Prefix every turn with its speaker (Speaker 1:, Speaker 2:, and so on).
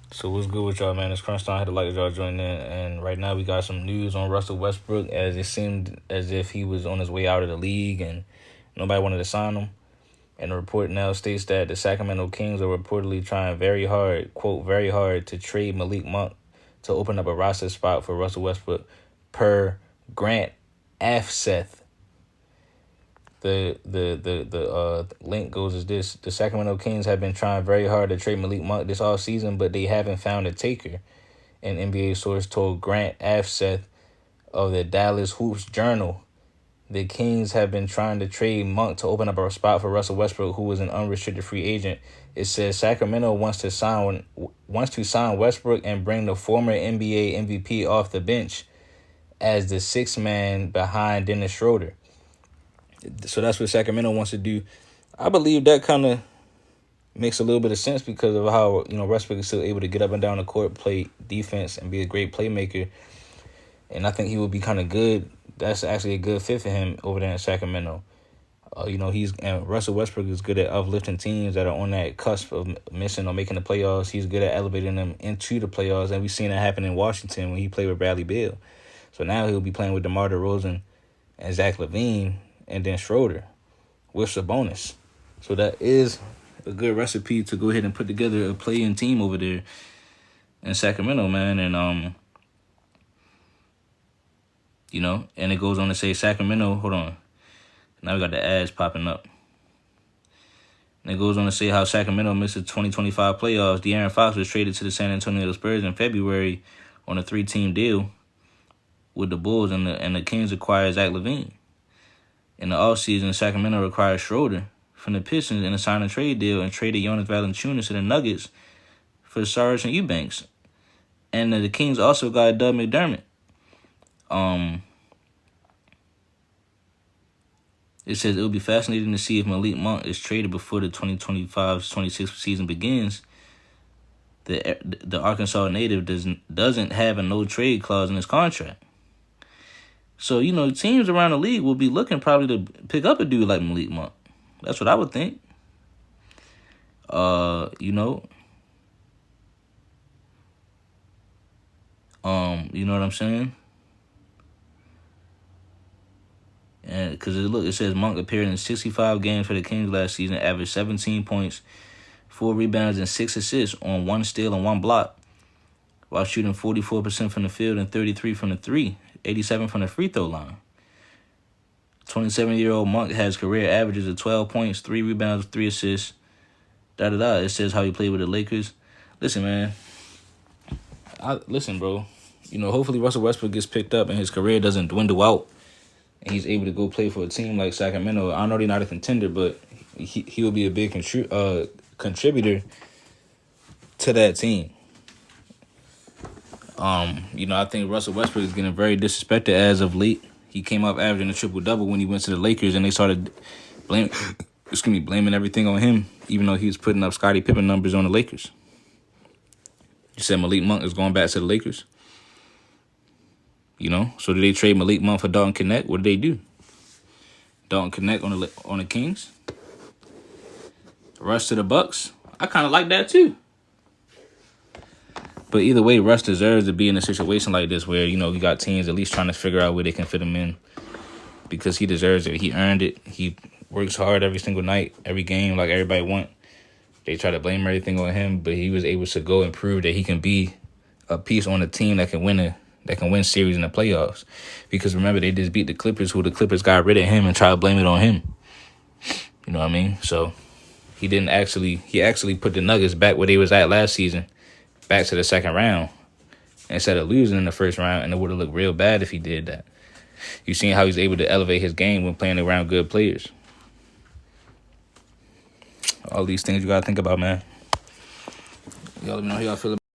Speaker 1: So what's good with y'all, man? It's Crunch Time. I had to like y'all join in, and right now we got some news on Russell Westbrook, as it seemed as if he was on his way out of the league and nobody wanted to sign him. And the report now states that the Sacramento Kings are reportedly trying very hard, quote, very hard, to trade Malik Monk to open up a roster spot for Russell Westbrook, per Grant Afseth. The link goes as this: the Sacramento Kings have been trying very hard to trade Malik Monk this offseason, but they haven't found a taker. An NBA source told Grant Afseth of the Dallas Hoops Journal. The Kings have been trying to trade Monk to open up a spot for Russell Westbrook, who is an unrestricted free agent. It says Sacramento wants to sign Westbrook and bring the former NBA MVP off the bench as the sixth man behind Dennis Schroeder. So that's what Sacramento wants to do. I believe that kind of makes a little bit of sense because of how, Westbrook is still able to get up and down the court, play defense, and be a great playmaker. And I think he will be kind of good. That's actually a good fit for him over there in Sacramento. Russell Westbrook is good at uplifting teams that are on that cusp of missing or making the playoffs. He's good at elevating them into the playoffs, and we've seen that happen in Washington when he played with Bradley Beal. So now he'll be playing with DeMar DeRozan and Zach LaVine and then Schroeder with Sabonis. So that is a good recipe to go ahead and put together a playing team over there in Sacramento, man. And and it goes on to say Sacramento, hold on. Now we got the ads popping up. And it goes on to say how Sacramento missed the 2025 playoffs. De'Aaron Fox was traded to the San Antonio Spurs in February on a 3-team deal with the Bulls, and the Kings acquired Zach LaVine. In the offseason, Sacramento acquired Schroeder from the Pistons in a sign-and-trade deal and traded Jonas Valanciunas to the Nuggets for Saric and Eubanks. And the Kings also got Doug McDermott. It says it will be fascinating to see if Malik Monk is traded before the 2025-26 season begins. The Arkansas native doesn't have a no-trade clause in his contract. So, teams around the league will be looking probably to pick up a dude like Malik Monk. That's what I would think. You know what I'm saying? And because it says Monk appeared in 65 games for the Kings last season, averaged 17 points, 4 rebounds, and 6 assists on 1 steal and 1 block, while shooting 44% from the field and 33% from the three, 87% from the free throw line. 27-year-old Monk has career averages of 12 points, 3 rebounds, 3 assists. It says how he played with the Lakers. Listen, man. Listen, bro. Hopefully Russell Westbrook gets picked up and his career doesn't dwindle out, and he's able to go play for a team like Sacramento. I know they're not a contender, but he will be a big contributor to that team. I think Russell Westbrook is getting very disrespected as of late. He came up averaging a triple-double when he went to the Lakers, and they started blaming everything on him, even though he was putting up Scottie Pippen numbers on the Lakers. You said Malik Monk is going back to the Lakers. So did they trade Malik Monk for Dalton Knecht? What did they do? Dalton Knecht on the Kings? Russ to the Bucks? I kind of like that too. But either way, Russ deserves to be in a situation like this where, you got teams at least trying to figure out where they can fit him in, because he deserves it. He earned it. He works hard every single night, every game, like everybody want. They try to blame everything on him, but he was able to go and prove that he can be a piece on a team that can win series in the playoffs. Because remember, they just beat the Clippers, who the Clippers got rid of him and tried to blame it on him. You know what I mean? So he actually put the Nuggets back where they was at last season, back to the second round, instead of losing in the first round, and it would have looked real bad if he did that. You've seen how he's able to elevate his game when playing around good players. All these things you got to think about, man. Y'all let me know how y'all feel about